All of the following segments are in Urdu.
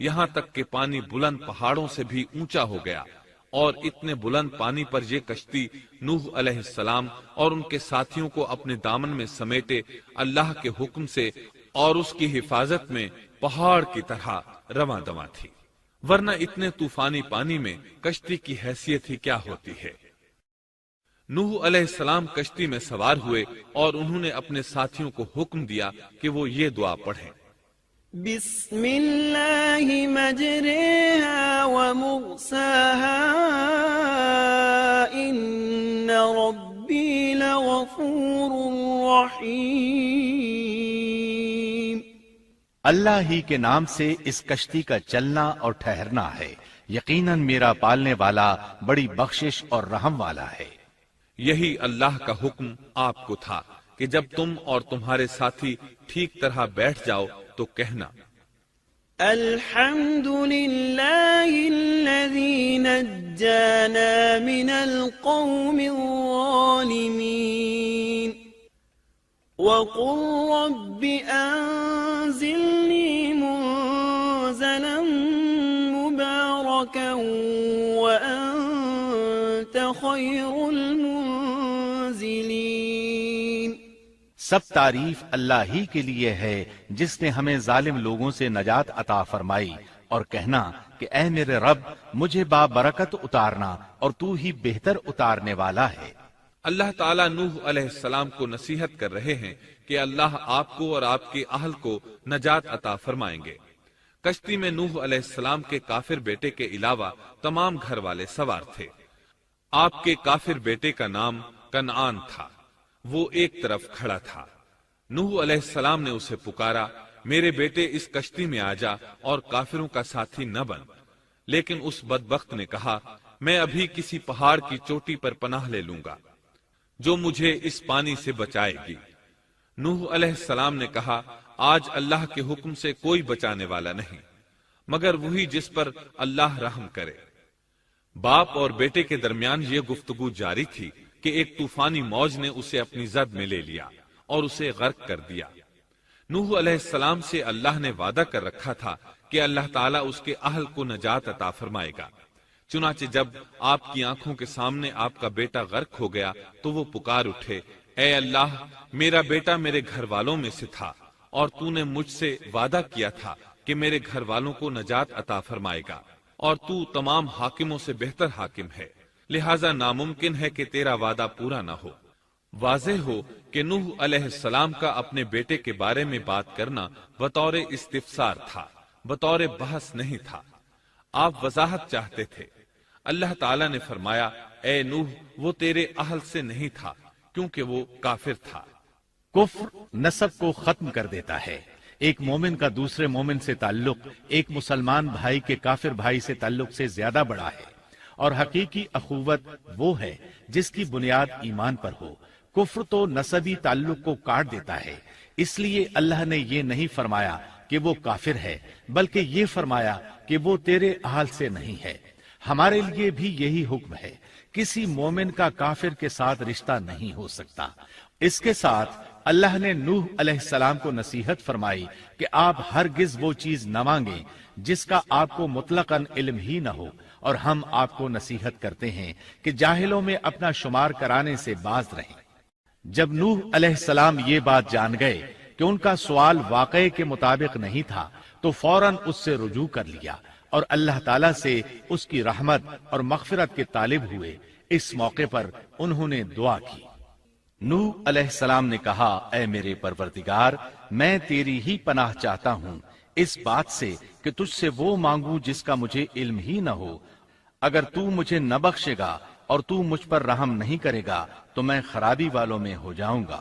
یہاں تک کہ پانی بلند پہاڑوں سے بھی اونچا ہو گیا، اور اتنے بلند پانی پر یہ کشتی نوح علیہ السلام اور ان کے ساتھیوں کو اپنے دامن میں سمیٹے اللہ کے حکم سے اور اس کی حفاظت میں پہاڑ کی طرح رواں دواں تھی، ورنہ اتنے طوفانی پانی میں کشتی کی حیثیت ہی کیا ہوتی ہے۔ نوح علیہ السلام کشتی میں سوار ہوئے اور انہوں نے اپنے ساتھیوں کو حکم دیا کہ وہ یہ دعا پڑھیں، بسم اللہ مجریہا ومرساہا ان ربی لغفور رحیم۔ اللہ ہی کے نام سے اس کشتی کا چلنا اور ٹھہرنا ہے، یقیناً میرا پالنے والا بڑی بخشش اور رحم والا ہے۔ یہی اللہ کا حکم آپ کو تھا کہ جب تم اور تمہارے ساتھی ٹھیک طرح بیٹھ جاؤ تو کہنا، الحمد للہ الذی نجانا من القوم الظالمین وقل رب انزلنی منزلا مبارکا وانت خیر المنزلین۔ سب تعریف اللہ ہی کے لیے ہے جس نے ہمیں ظالم لوگوں سے نجات عطا فرمائی، اور کہنا کہ اے میرے رب مجھے بابرکت اتارنا اور تو ہی بہتر اتارنے والا ہے۔ اللہ تعالیٰ نوح علیہ السلام کو نصیحت کر رہے ہیں کہ اللہ آپ کو اور آپ کے اہل کو نجات عطا فرمائیں گے۔ کشتی میں نوح علیہ السلام کے کافر بیٹے کے علاوہ تمام گھر والے سوار تھے۔ آپ کے کافر بیٹے کا نام کنعان تھا، وہ ایک طرف کھڑا تھا۔ نوح علیہ السلام نے اسے پکارا، میرے بیٹے اس کشتی میں آ جا اور کافروں کا ساتھی نہ بن، لیکن اس بدبخت نے کہا، میں ابھی کسی پہاڑ کی چوٹی پر پناہ لے لوں گا جو مجھے اس پانی سے بچائے گی۔ نوح علیہ السلام نے کہا، آج اللہ کے حکم سے کوئی بچانے والا نہیں مگر وہی جس پر اللہ رحم کرے۔ باپ اور بیٹے کے درمیان یہ گفتگو جاری تھی کہ ایک طوفانی موج نے اسے اپنی زد میں لے لیا اور اسے غرق کر دیا۔ نوح علیہ السلام سے اللہ نے وعدہ کر رکھا تھا کہ اللہ تعالیٰ اس کے اہل کو نجات عطا فرمائے گا۔ چنانچہ جب آپ کی آنکھوں کے سامنے آپ کا بیٹا غرق ہو گیا تو وہ پکار اٹھے، اے اللہ، میرا بیٹا میرے گھر والوں میں سے تھا اور تو نے مجھ سے وعدہ کیا تھا کہ میرے گھر والوں کو نجات عطا فرمائے گا، اور تو تمام حاکموں سے بہتر حاکم ہے، لہذا ناممکن ہے کہ تیرا وعدہ پورا نہ ہو۔ واضح ہو کہ نوح علیہ السلام کا اپنے بیٹے کے بارے میں بات کرنا بطور استفسار تھا، بطور بحث نہیں تھا۔ آپ وضاحت چاہتے تھے۔ اللہ تعالیٰ نے فرمایا، اے نوح، وہ تیرے اہل سے نہیں تھا کیونکہ وہ کافر تھا۔ کفر نسب کو ختم کر دیتا ہے۔ ایک مومن کا دوسرے مومن سے تعلق ایک مسلمان بھائی کے کافر بھائی سے تعلق سے زیادہ بڑا ہے، اور حقیقی اخوت وہ ہے جس کی بنیاد ایمان پر ہو۔ کفر تو نسبی تعلق کو کاٹ دیتا ہے، اس لیے اللہ نے یہ نہیں فرمایا کہ وہ کافر ہے، بلکہ یہ فرمایا کہ وہ تیرے اہل سے نہیں ہے۔ ہمارے لیے بھی یہی حکم ہے، کسی مومن کا کافر کے ساتھ رشتہ نہیں ہو سکتا۔ اس کے ساتھ اللہ نے نوح علیہ السلام کو نصیحت فرمائی کہ آپ ہرگز وہ چیز نہ مانگیں جس کا آپ کو مطلقاً علم ہی نہ ہو، اور ہم آپ کو نصیحت کرتے ہیں کہ جاہلوں میں اپنا شمار کرانے سے باز رہیں۔ جب نوح علیہ السلام یہ بات جان گئے کہ ان کا سوال واقعے کے مطابق نہیں تھا تو فوراً اس سے رجوع کر لیا اور اللہ تعالیٰ سے اس کی رحمت اور مغفرت کے طالب ہوئے۔ اس موقع پر انہوں نے دعا کی۔ نوح علیہ السلام نے کہا، اے میرے پروردگار، میں تیری ہی پناہ چاہتا ہوں اس بات سے کہ تجھ سے وہ مانگوں جس کا مجھے علم ہی نہ ہو۔ اگر تو مجھے نہ بخشے گا اور تو مجھ پر رحم نہیں کرے گا تو میں خرابی والوں میں ہو جاؤں گا۔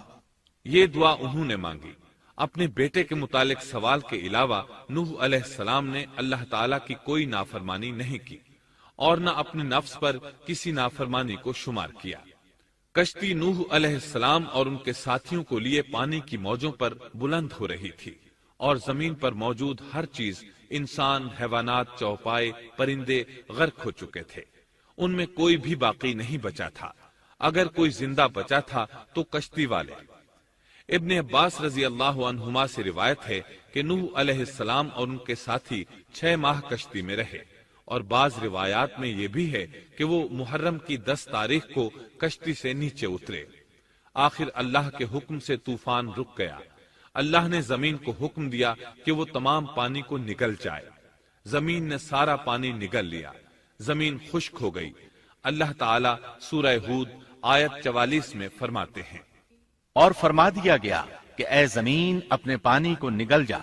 یہ دعا انہوں نے مانگی۔ اپنے بیٹے کے متعلق سوال کے علاوہ نوح علیہ السلام نے اللہ تعالیٰ کی کوئی نافرمانی نہیں کی اور نہ اپنے نفس پر کسی نافرمانی کو شمار کیا۔ کشتی نوح علیہ السلام اور ان کے ساتھیوں کو لیے پانی کی موجوں پر بلند ہو رہی تھی، اور زمین پر موجود ہر چیز، انسان، حیوانات، چوپائے، پرندے غرق ہو چکے تھے۔ ان میں کوئی بھی باقی نہیں بچا تھا۔ اگر کوئی زندہ بچا تھا تو کشتی والے۔ ابن عباس رضی اللہ عنہما سے روایت ہے کہ نوح علیہ السلام اور ان کے ساتھی 6 ماہ کشتی میں رہے، اور بعض روایات میں یہ بھی ہے کہ وہ محرم کی 10 تاریخ کو کشتی سے نیچے اترے۔ آخر اللہ کے حکم سے طوفان رک گیا۔ اللہ نے زمین کو حکم دیا کہ وہ تمام پانی کو نگل جائے۔ زمین نے سارا پانی نگل لیا، زمین خشک ہو گئی۔ اللہ تعالیٰ سورہ ہود آیت 44 میں فرماتے ہیں، اور فرما دیا گیا کہ اے زمین اپنے پانی کو نگل جا،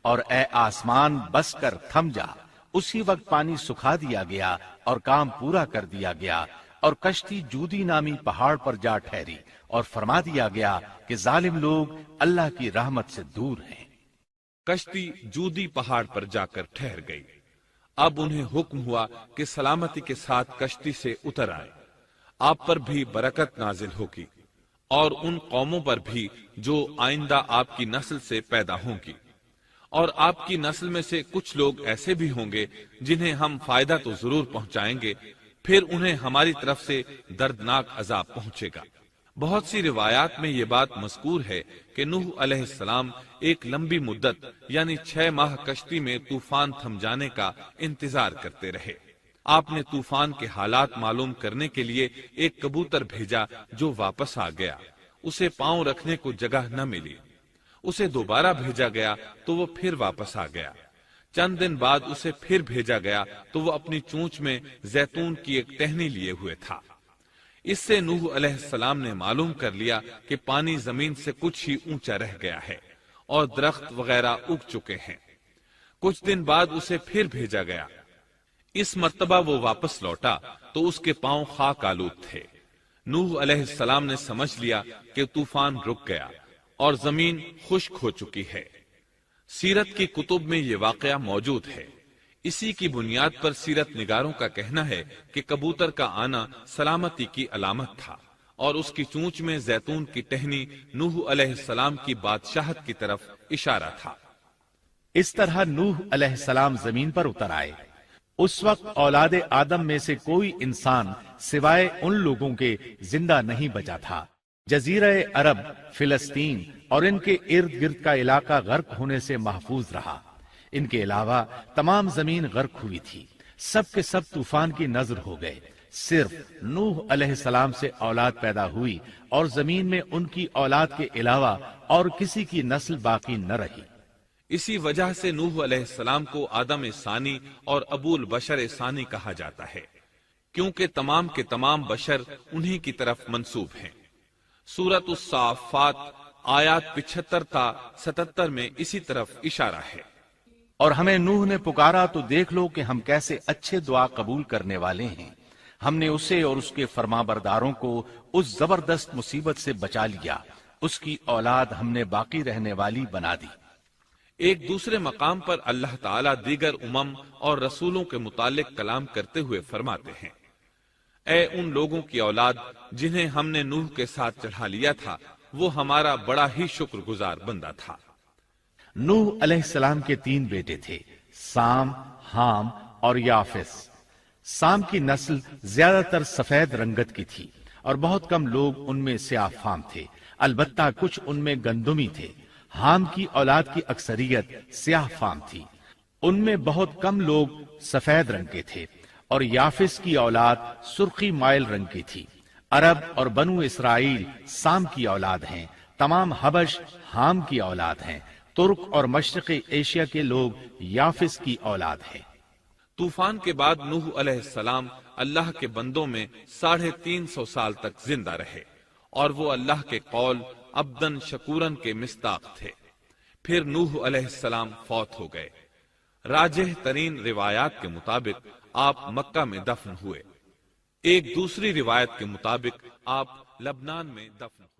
اور اے آسمان بس کر تھم جا۔ اسی وقت پانی سکھا دیا گیا اور کام پورا کر دیا گیا، اور کشتی جودی نامی پہاڑ پر جا ٹھہری، اور فرما دیا گیا کہ ظالم لوگ اللہ کی رحمت سے دور ہیں۔ کشتی جودی پہاڑ پر جا کر ٹھہر گئی۔ اب انہیں حکم ہوا کہ سلامتی کے ساتھ کشتی سے اتر آئے۔ آپ پر بھی برکت نازل ہوگی، اور ان قوموں پر بھی جو آئندہ آپ کی نسل سے پیدا ہوں گی، اور آپ کی نسل میں سے کچھ لوگ ایسے بھی ہوں گے جنہیں ہم فائدہ تو ضرور پہنچائیں گے، پھر انہیں ہماری طرف سے دردناک عذاب پہنچے گا۔ بہت سی روایات میں یہ بات مذکور ہے کہ نوح علیہ السلام ایک لمبی مدت یعنی 6 ماہ کشتی میں طوفان تھم جانے کا انتظار کرتے رہے۔ آپ نے طوفان کے حالات معلوم کرنے کے لیے ایک کبوتر بھیجا جو واپس آ گیا۔ اسے پاؤں رکھنے کو جگہ نہ ملی۔ اسے دوبارہ بھیجا گیا تو وہ پھر واپس آ گیا۔ چند دن بعد اسے پھر بھیجا گیا تو وہ اپنی چونچ میں زیتون کی ایک ٹہنی لیے ہوئے تھا۔ اس سے نوح علیہ السلام نے معلوم کر لیا کہ پانی زمین سے کچھ ہی اونچا رہ گیا ہے اور درخت وغیرہ اگ چکے ہیں۔ کچھ دن بعد اسے پھر بھیجا گیا۔ اس مرتبہ وہ واپس لوٹا تو اس کے پاؤں خاک آلود تھے۔ نوح علیہ السلام نے سمجھ لیا کہ طوفان رک گیا اور زمین خشک ہو چکی ہے۔ سیرت کی کتب میں یہ واقعہ موجود ہے۔ اسی کی بنیاد پر سیرت نگاروں کا کہنا ہے کہ کبوتر کا آنا سلامتی کی علامت تھا، اور اس کی چونچ میں زیتون کی ٹہنی نوح علیہ السلام کی بادشاہت کی طرف اشارہ تھا۔ اس طرح نوح علیہ السلام زمین پر اتر آئے۔ اس وقت اولاد آدم میں سے کوئی انسان سوائے ان لوگوں کے زندہ نہیں بچا تھا۔ جزیرہ عرب، فلسطین اور ان کے ارد گرد کا علاقہ غرق ہونے سے محفوظ رہا۔ ان کے علاوہ تمام زمین غرق ہوئی تھی۔ سب کے سب طوفان کی نذر ہو گئے۔ صرف نوح علیہ السلام سے اولاد پیدا ہوئی، اور زمین میں ان کی اولاد کے علاوہ اور کسی کی نسل باقی نہ رہی۔ اسی وجہ سے نوح علیہ السلام کو آدم ثانی اور ابو البشر ثانی کہا جاتا ہے، کیونکہ تمام کے تمام بشر انہی کی طرف منسوب ہیں۔ سورۃ الصافات آیات 75 تا 77 میں اسی طرف اشارہ ہے۔ اور ہمیں نوح نے پکارا تو دیکھ لو کہ ہم کیسے اچھے دعا قبول کرنے والے ہیں۔ ہم نے اسے اور اس کے فرمانبرداروں کو اس زبردست مصیبت سے بچا لیا۔ اس کی اولاد ہم نے باقی رہنے والی بنا دی۔ ایک دوسرے مقام پر اللہ تعالیٰ دیگر امم اور رسولوں کے متعلق کلام کرتے ہوئے فرماتے ہیں، اے ان لوگوں کی اولاد جنہیں ہم نے نوح کے ساتھ چڑھا لیا تھا، وہ ہمارا بڑا ہی شکر گزار بندہ تھا۔ نوح علیہ السلام کے 3 بیٹے تھے، سام، حام اور یافس۔ سام کی نسل زیادہ تر سفید رنگت کی تھی، اور بہت کم لوگ ان میں سیاہ فام تھے، البتہ کچھ ان میں گندمی تھے۔ حام کی اولاد کی اکثریت سیاہ فام تھی، ان میں بہت کم لوگ سفید رنگ کے تھے، اور یافس کی اولاد سرخی مائل رنگ کی تھی۔ عرب اور بنو اسرائیل سام کی اولاد ہیں، تمام حبش حام کی اولاد ہیں، ترک اور مشرقی ایشیا کے لوگ یافس کی اولاد ہیں۔ طوفان کے بعد نوح علیہ السلام اللہ کے بندوں میں 350 سال تک زندہ رہے، اور وہ اللہ کے قول عبدن شکورن کے مصداق تھے۔ پھر نوح علیہ السلام فوت ہو گئے۔ راجح ترین روایات کے مطابق آپ مکہ میں دفن ہوئے۔ ایک دوسری روایت کے مطابق آپ لبنان میں دفن ہوئے۔